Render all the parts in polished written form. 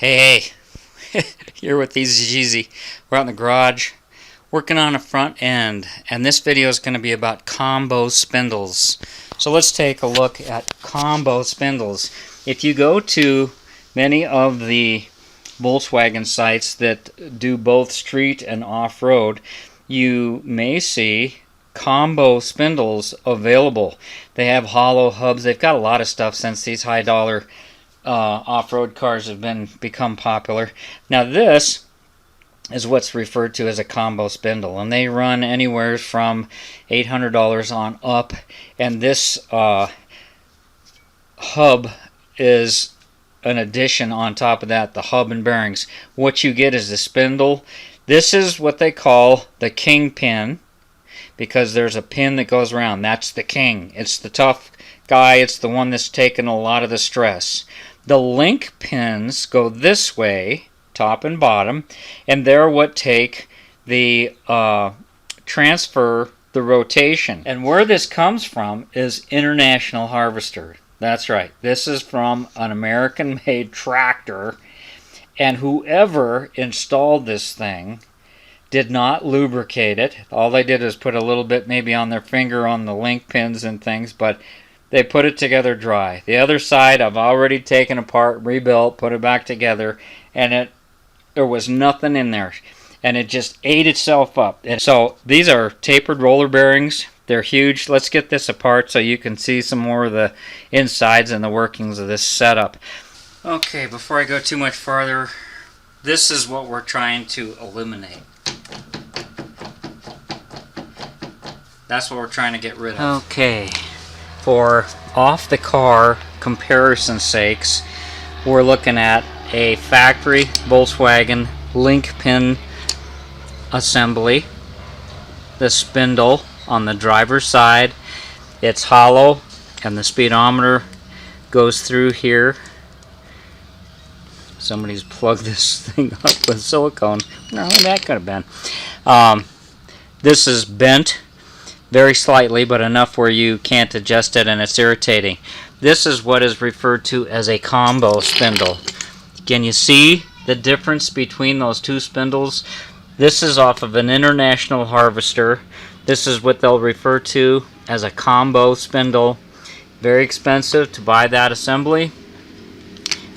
Hey, here with TheEZGZ. We're out in the garage working on a front end, and this video is going to be about combo spindles. So let's take a look at combo spindles. If you go to many of the Volkswagen sites that do both street and off-road, you may see combo spindles available. They have hollow hubs. They've got a lot of stuff since these high dollar off-road cars have become popular. Now this is what's referred to as a combo spindle, and they run anywhere from $800 on up, and this hub is an addition on top of that, the hub and bearings. What you get is the spindle. This is what they call the king pin, because there's a pin that goes around. That's the king. It's the tough guy. It's the one that's taken a lot of the stress. The link pins go this way, top and bottom, and they're what take the transfer the rotation. And where this comes from is International Harvester. That's right. This is from an American-made tractor, and whoever installed this thing did not lubricate it. All they did was put a little bit maybe on their finger on the link pins and things, but they put it together dry. The other side I've already taken apart, rebuilt, put it back together, and there was nothing in there. And it just ate itself up. And so these are tapered roller bearings. They're huge. Let's get this apart so you can see some more of the insides and the workings of this setup. Okay, before I go too much farther, this is what we're trying to eliminate. That's what we're trying to get rid of. Okay. For off-the-car comparison sakes, we're looking at a factory Volkswagen link pin assembly. The spindle on the driver's side, it's hollow, and the speedometer goes through here. Somebody's plugged this thing up with silicone. No, that could have been. This is bent very slightly, but enough where you can't adjust it and it's irritating. This is what is referred to as a combo spindle. Can you see the difference between those two spindles? This is off of an International Harvester. This is what they'll refer to as a combo spindle. Very expensive to buy that assembly.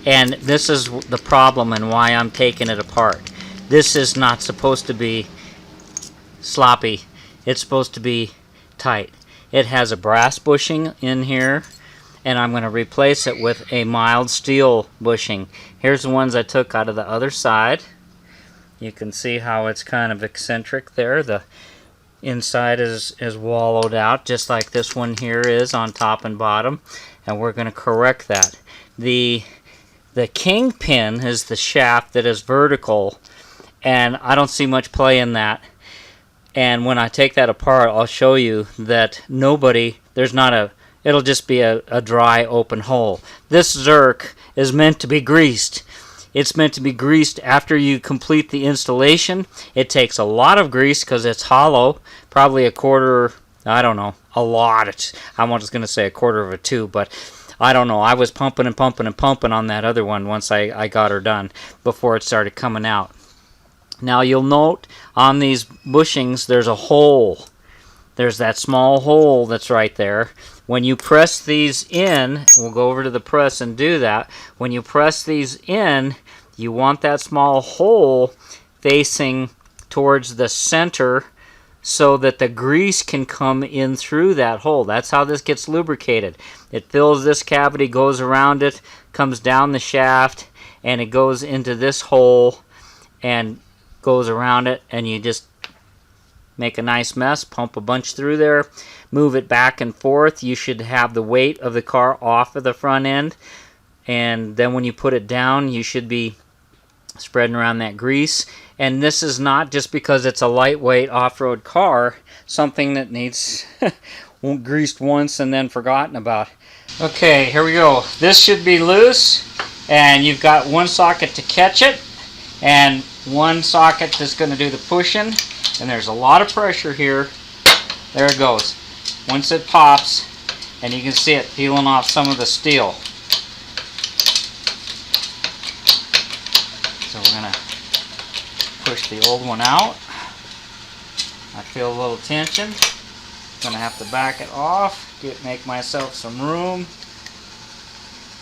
And this is the problem and why I'm taking it apart. This is not supposed to be sloppy. It's supposed to be tight. It has a brass bushing in here, and I'm going to replace it with a mild steel bushing. Here's the ones I took out of the other side. You can see how it's kind of eccentric there. The inside is wallowed out, just like this one here is on top and bottom, and we're going to correct that. The king pin is the shaft that is vertical, and I don't see much play in that. And when I take that apart, I'll show you that it'll just be a dry open hole. This Zerk is meant to be greased. It's meant to be greased after you complete the installation. It takes a lot of grease because it's hollow, probably a quarter, I don't know, a lot. I'm just going to say a quarter of a tube, but I don't know. I was pumping and pumping and pumping on that other one once I got her done before it started coming out. Now you'll note on these bushings there's a hole. There's that small hole that's right there. When you press these in, we'll go over to the press and do that. When you press these in, you want that small hole facing towards the center so that the grease can come in through that hole. That's how this gets lubricated. It fills this cavity, goes around it, comes down the shaft, and it goes into this hole and goes around it, and you just make a nice mess, pump a bunch through there, move it back and forth. You should have the weight of the car off of the front end, and then when you put it down, you should be spreading around that grease. And this is not just because it's a lightweight off-road car, something that needs greased once and then forgotten about. Okay, here we go. This should be loose, and you've got one socket to catch it, and one socket that's going to do the pushing, and there's a lot of pressure here. There it goes. Once it pops, and you can see it peeling off some of the steel. So we're going to push the old one out. I feel a little tension. I'm going to have to back it off, make myself some room.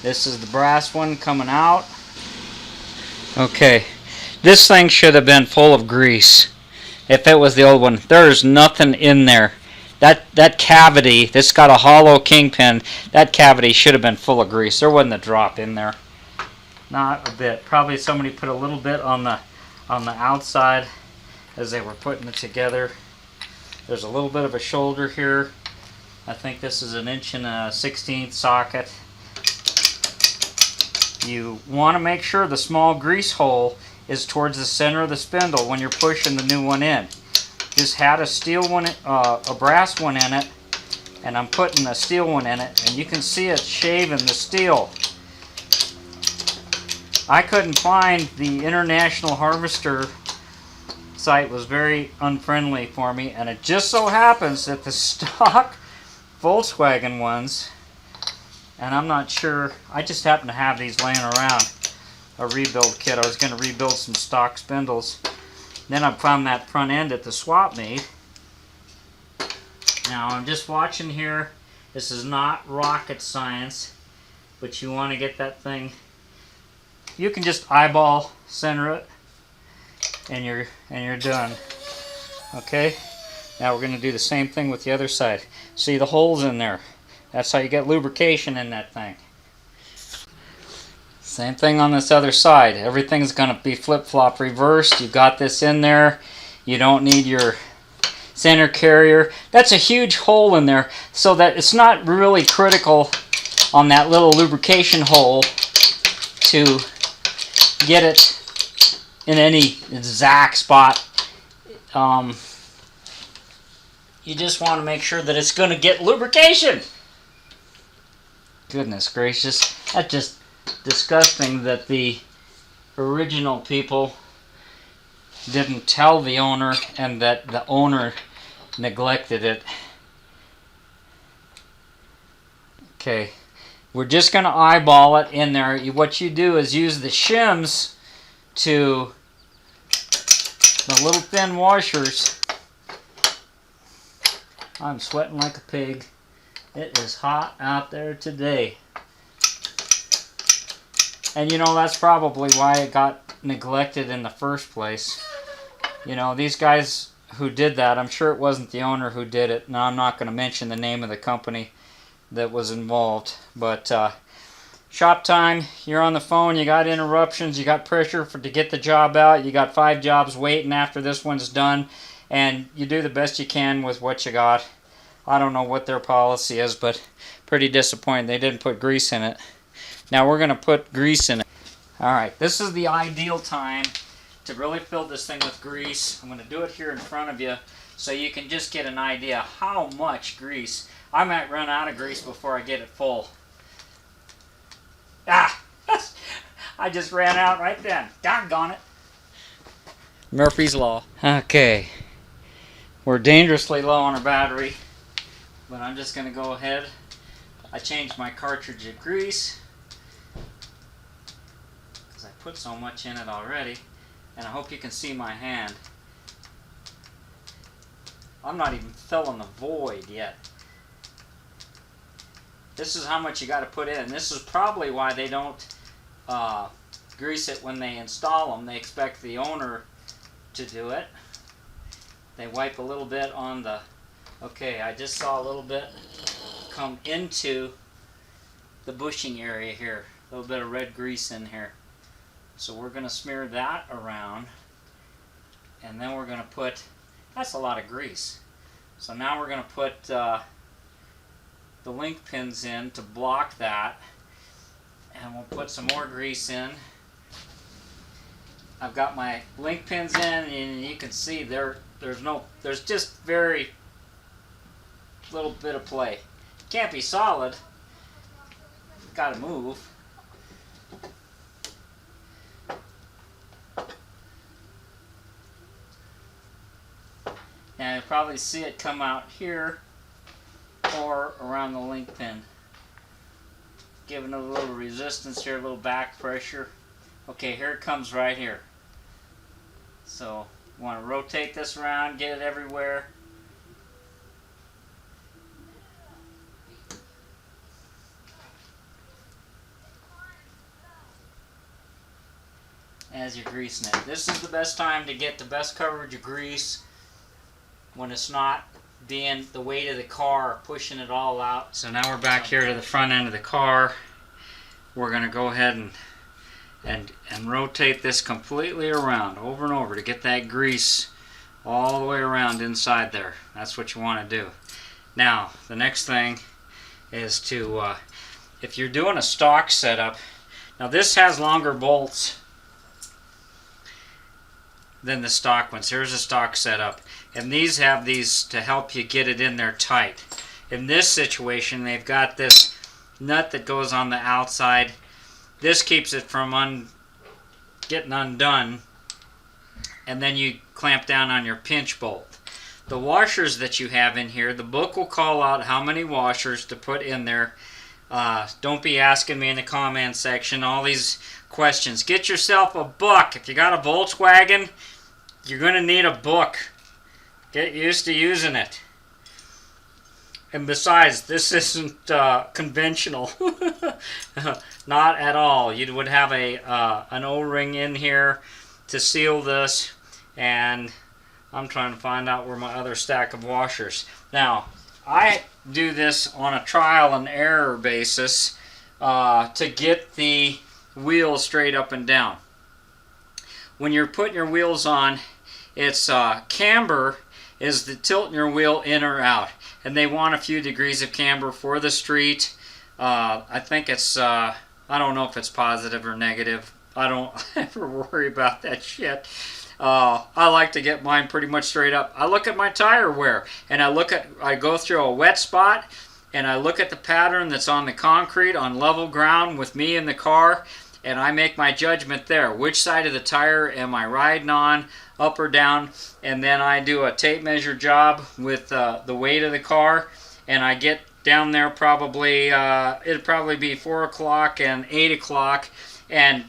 This is the brass one coming out. Okay, this thing should have been full of grease if it was the old one. There's nothing in there. That cavity, this got a hollow kingpin, that cavity should have been full of grease. There wasn't a drop in there. Not a bit. Probably somebody put a little bit on the outside as they were putting it together. There's a little bit of a shoulder here. I think this is an 1 1/16 socket. You want to make sure the small grease hole is towards the center of the spindle when you're pushing the new one in. This had a steel one, a brass one in it, and I'm putting a steel one in it, and you can see it shaving the steel. I couldn't find the International Harvester site, was very unfriendly for me, and it just so happens that the stock Volkswagen ones, and I'm not sure, I just happen to have these laying around, a rebuild kit. I was going to rebuild some stock spindles. Then I found that front end at the swap meet. Now I'm just watching here. This is not rocket science, but you want to get that thing. You can just eyeball center it, and you're done. Okay. Now we're going to do the same thing with the other side. See the holes in there? That's how you get lubrication in that thing. Same thing on this other side. Everything's going to be flip-flop reversed. You got this in there. You don't need your center carrier. That's a huge hole in there, so that it's not really critical on that little lubrication hole to get it in any exact spot. You just want to make sure that it's going to get lubrication. Goodness gracious, that's just disgusting that the original people didn't tell the owner and that the owner neglected it. Okay, we're just going to eyeball it in there. What you do is use the shims to the little thin washers. I'm sweating like a pig. It is hot out there today. And you know, that's probably why it got neglected in the first place. You know, these guys who did that, I'm sure it wasn't the owner who did it. Now, I'm not going to mention the name of the company that was involved. But shop time, you're on the phone, you got interruptions, you got pressure to get the job out, you got 5 jobs waiting after this one's done, and you do the best you can with what you got. I don't know what their policy is, but pretty disappointed they didn't put grease in it. Now we're going to put grease in it. Alright, this is the ideal time to really fill this thing with grease. I'm going to do it here in front of you so you can just get an idea how much grease. I might run out of grease before I get it full. Ah! I just ran out right then. Doggone it. Murphy's Law. Okay. We're dangerously low on our battery, but I'm just going to go ahead. I changed my cartridge of grease because I put so much in it already, and I hope you can see my hand. I'm not even filling the void yet. This is how much you got to put in. This is probably why they don't grease it when they install them. They expect the owner to do it. They wipe a little bit on the... Okay, I just saw a little bit come into the bushing area here. A little bit of red grease in here. So we're going to smear that around. And then we're going to put... That's a lot of grease. So now we're going to put the link pins in to block that. And we'll put some more grease in. I've got my link pins in, and you can see there's just very little bit of play. Can't be solid. Got to move. And you'll probably see it come out here or around the link pin. Giving it a little resistance here, a little back pressure. Okay, here it comes right here. So you want to rotate this around, get it everywhere. As you're greasing it. This is the best time to get the best coverage of grease when it's not being the weight of the car pushing it all out. So now we're back here to the front end of the car. We're going to go ahead and rotate this completely around over and over to get that grease all the way around inside there. That's what you want to do. Now the next thing is to if you're doing a stock setup, now this has longer bolts than the stock ones. Here's a stock setup, and these have these to help you get it in there tight. In this situation, they've got this nut that goes on the outside. This keeps it from getting undone, and then you clamp down on your pinch bolt. The washers that you have in here, the book will call out how many washers to put in there. Don't be asking me in the comment section all these questions. Get yourself a book. If you got a Volkswagen, you're going to need a book. Get used to using it. And besides, this isn't conventional. Not at all. You would have an O-ring in here to seal this, and I'm trying to find out where my other stack of washers. Now, I do this on a trial and error basis to get the wheels straight up and down. When you're putting your wheels on, it's camber is the tilting your wheel in or out, and they want a few degrees of camber for the street. I think it's I don't know if it's positive or negative. I don't ever worry about that shit. I like to get mine pretty much straight up. I look at my tire wear, and I go through a wet spot, and I look at the pattern that's on the concrete on level ground with me in the car, and I make my judgment there. Which side of the tire am I riding on, up or down? And then I do a tape measure job with the weight of the car, and I get down there probably, it'd probably be 4 o'clock and 8 o'clock, and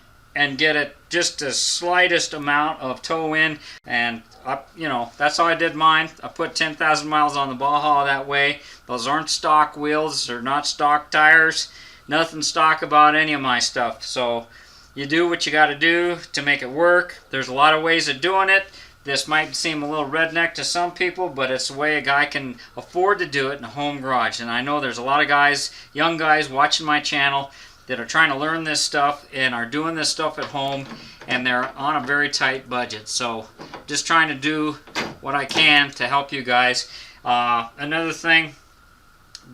get it just the slightest amount of toe in, and that's how I did mine. I put 10,000 miles on the Baja that way. Those aren't stock wheels, they're not stock tires. Nothing stock about any of my stuff. So you do what you got to do to make it work. There's a lot of ways of doing it. This might seem a little redneck to some people, but it's the way a guy can afford to do it in a home garage. And I know there's a lot of guys, young guys watching my channel that are trying to learn this stuff and are doing this stuff at home, and they're on a very tight budget. So just trying to do what I can to help you guys. Another thing,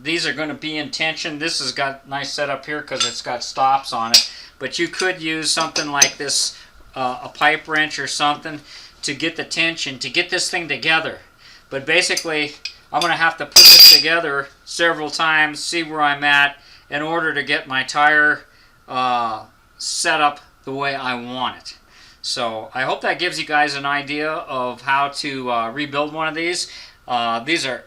these are going to be in tension. This has got nice setup here because it's got stops on it, but you could use something like this, a pipe wrench or something, to get the tension, to get this thing together. But basically, I'm going to have to put this together several times, see where I'm at, in order to get my tire set up the way I want it. So I hope that gives you guys an idea of how to rebuild one of these. These are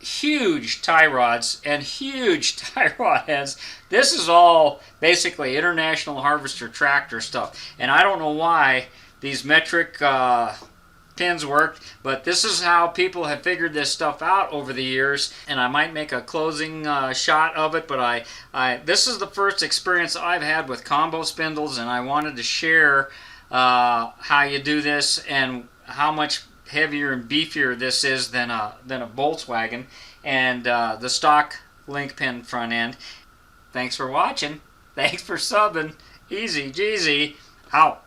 huge tie rods and huge tie rod heads. This is all basically International Harvester tractor stuff, and I don't know why these metric pins work, but this is how people have figured this stuff out over the years, and I might make a closing shot of it, but this is the first experience I've had with combo spindles, and I wanted to share how you do this and how much heavier and beefier this is than a Volkswagen, and the stock link pin front end. Thanks for watching. Thanks for subbing. Easy Jeezy. Out.